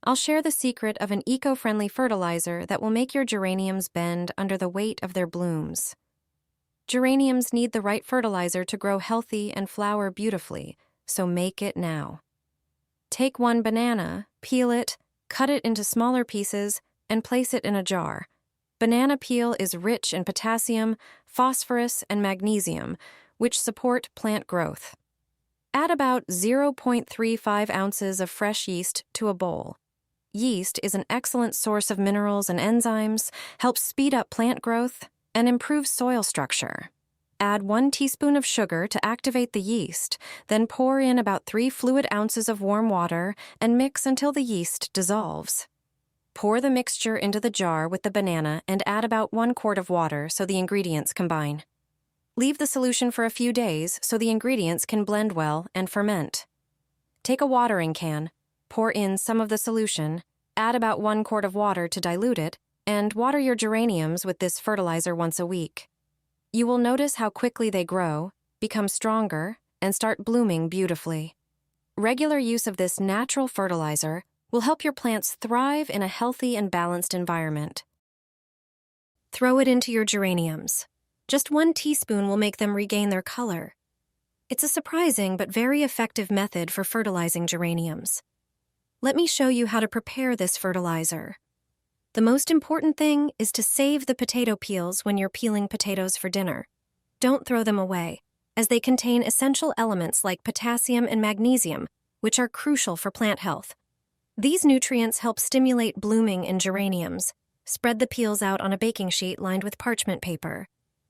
I'll share the secret of an eco-friendly fertilizer that will make your geraniums bend under the weight of their blooms. Geraniums need the right fertilizer to grow healthy and flower beautifully, so make it now. Take one banana, peel it, cut it into smaller pieces, and place it in a jar. Banana peel is rich in potassium, phosphorus, and magnesium, which support plant growth. Add about 0.35 ounces of fresh yeast to a bowl. Yeast is an excellent source of minerals and enzymes, helps speed up plant growth, and improves soil structure. Add 1 teaspoon of sugar to activate the yeast, then pour in about 3 fluid ounces of warm water and mix until the yeast dissolves. Pour the mixture into the jar with the banana and add about 1 quart of water so the ingredients combine. Leave the solution for a few days so the ingredients can blend well and ferment. Take a watering can, pour in some of the solution, add about 1 quart of water to dilute it, and water your geraniums with this fertilizer once a week. You will notice how quickly they grow, become stronger, and start blooming beautifully. Regular use of this natural fertilizer will help your plants thrive in a healthy and balanced environment. Throw it into your geraniums. Just 1 teaspoon will make them regain their color. It's a surprising but very effective method for fertilizing geraniums. Let me show you how to prepare this fertilizer. The most important thing is to save the potato peels when you're peeling potatoes for dinner. Don't throw them away, as they contain essential elements like potassium and magnesium, which are crucial for plant health. These nutrients help stimulate blooming in geraniums. Spread the peels out on a baking sheet lined with parchment paper.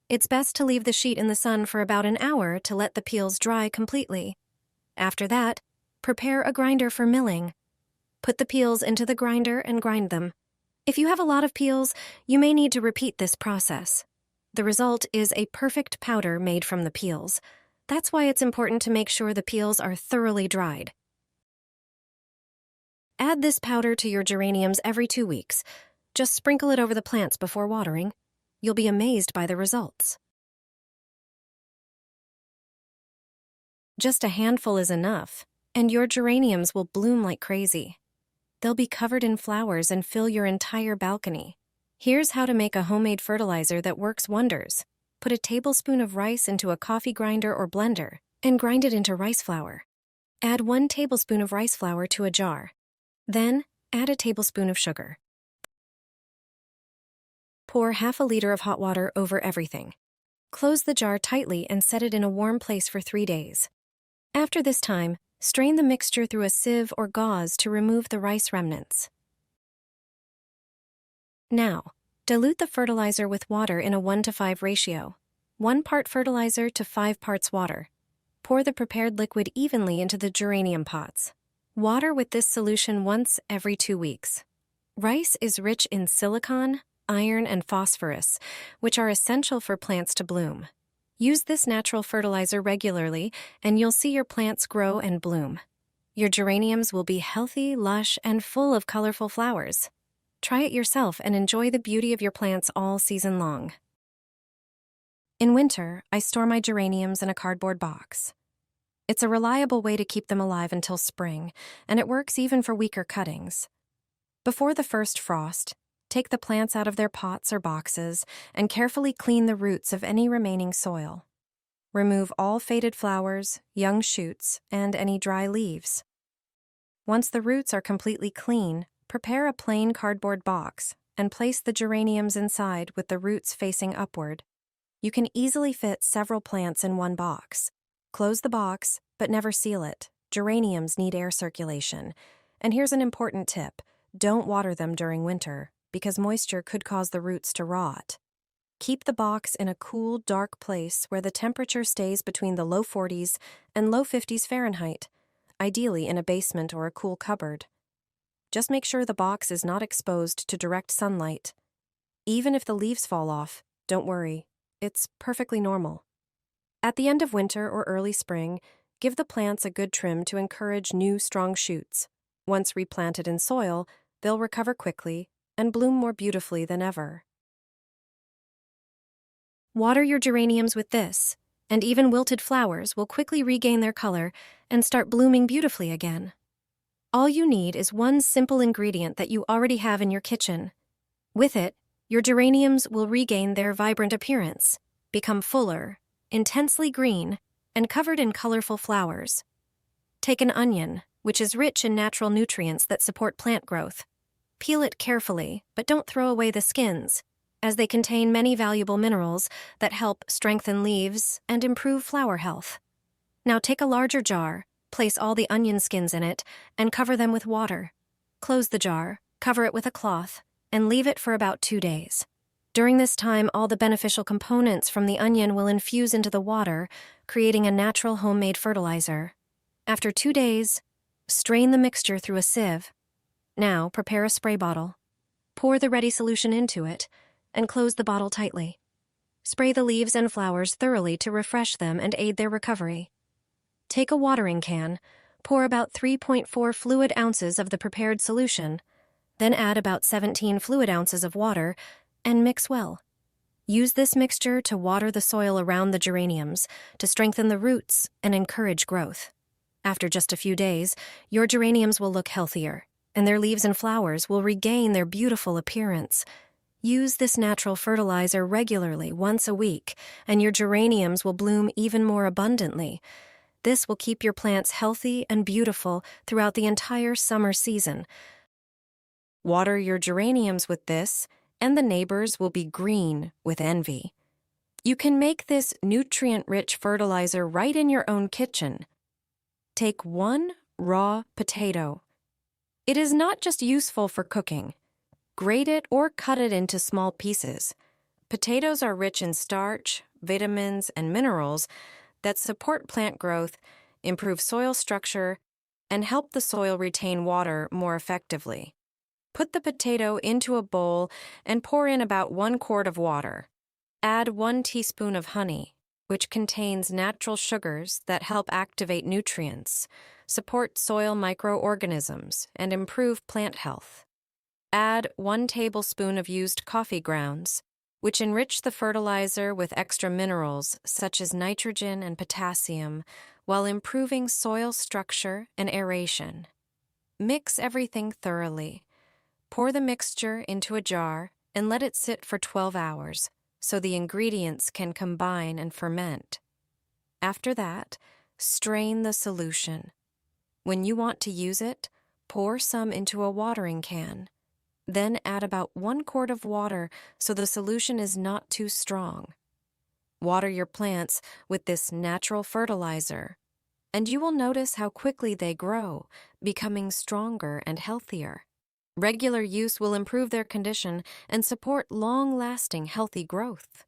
It's best to leave the sheet in the sun for about an hour to let the peels dry completely. After that, prepare a grinder for milling. Put the peels into the grinder and grind them. If you have a lot of peels, you may need to repeat this process. The result is a perfect powder made from the peels. That's why it's important to make sure the peels are thoroughly dried. Add this powder to your geraniums every 2 weeks. Just sprinkle it over the plants before watering. You'll be amazed by the results. Just a handful is enough, and your geraniums will bloom like crazy. They'll be covered in flowers and fill your entire balcony. Here's how to make a homemade fertilizer that works wonders. Put a tablespoon of rice into a coffee grinder or blender and grind it into rice flour. Add 1 tablespoon of rice flour to a jar. Then, add a tablespoon of sugar. Pour ½ liter of hot water over everything. Close the jar tightly and set it in a warm place for 3 days. After this time, strain the mixture through a sieve or gauze to remove the rice remnants. Now, dilute the fertilizer with water in a 1:5 ratio. 1 part fertilizer to 5 parts water. Pour the prepared liquid evenly into the geranium pots. Water with this solution once every 2 weeks. Rice is rich in silicon, iron, and phosphorus, which are essential for plants to bloom. Use this natural fertilizer regularly, and you'll see your plants grow and bloom. Your geraniums will be healthy, lush, and full of colorful flowers. Try it yourself and enjoy the beauty of your plants all season long. In winter, I store my geraniums in a cardboard box. It's a reliable way to keep them alive until spring, and it works even for weaker cuttings. Before the first frost, take the plants out of their pots or boxes and carefully clean the roots of any remaining soil. Remove all faded flowers, young shoots, and any dry leaves. Once the roots are completely clean, prepare a plain cardboard box and place the geraniums inside with the roots facing upward. You can easily fit several plants in one box. Close the box, but never seal it. Geraniums need air circulation. And here's an important tip: don't water them during winter, because moisture could cause the roots to rot. Keep the box in a cool, dark place where the temperature stays between the low 40s and low 50s Fahrenheit, ideally in a basement or a cool cupboard. Just make sure the box is not exposed to direct sunlight. Even if the leaves fall off, don't worry. It's perfectly normal. At the end of winter or early spring, give the plants a good trim to encourage new, strong shoots. Once replanted in soil, they'll recover quickly and bloom more beautifully than ever. Water your geraniums with this, and even wilted flowers will quickly regain their color and start blooming beautifully again. All you need is one simple ingredient that you already have in your kitchen. With it, your geraniums will regain their vibrant appearance, become fuller, intensely green, and covered in colorful flowers. Take an onion, which is rich in natural nutrients that support plant growth. Peel it carefully, but don't throw away the skins, as they contain many valuable minerals that help strengthen leaves and improve flower health. Now take a larger jar, place all the onion skins in it, and cover them with water. Close the jar, cover it with a cloth, and leave it for about 2 days. During this time, all the beneficial components from the onion will infuse into the water, creating a natural homemade fertilizer. After 2 days, strain the mixture through a sieve. Now, prepare a spray bottle. Pour the ready solution into it, and close the bottle tightly. Spray the leaves and flowers thoroughly to refresh them and aid their recovery. Take a watering can, pour about 3.4 fluid ounces of the prepared solution, then add about 17 fluid ounces of water, and mix well. Use this mixture to water the soil around the geraniums to strengthen the roots and encourage growth. After just a few days, your geraniums will look healthier, and their leaves and flowers will regain their beautiful appearance. Use this natural fertilizer regularly once a week, and your geraniums will bloom even more abundantly. This will keep your plants healthy and beautiful throughout the entire summer season. Water your geraniums with this, and the neighbors will be green with envy. You can make this nutrient-rich fertilizer right in your own kitchen. Take 1 raw potato. It is not just useful for cooking. Grate it or cut it into small pieces. Potatoes are rich in starch, vitamins, and minerals that support plant growth, improve soil structure, and help the soil retain water more effectively. Put the potato into a bowl and pour in about 1 quart of water. Add 1 teaspoon of honey, which contains natural sugars that help activate nutrients, support soil microorganisms, and improve plant health. Add 1 tablespoon of used coffee grounds, which enrich the fertilizer with extra minerals such as nitrogen and potassium, while improving soil structure and aeration. Mix everything thoroughly. Pour the mixture into a jar and let it sit for 12 hours so the ingredients can combine and ferment. After that, strain the solution. When you want to use it, pour some into a watering can. Then add about 1 quart of water so the solution is not too strong. Water your plants with this natural fertilizer, and you will notice how quickly they grow, becoming stronger and healthier. Regular use will improve their condition and support long-lasting healthy growth.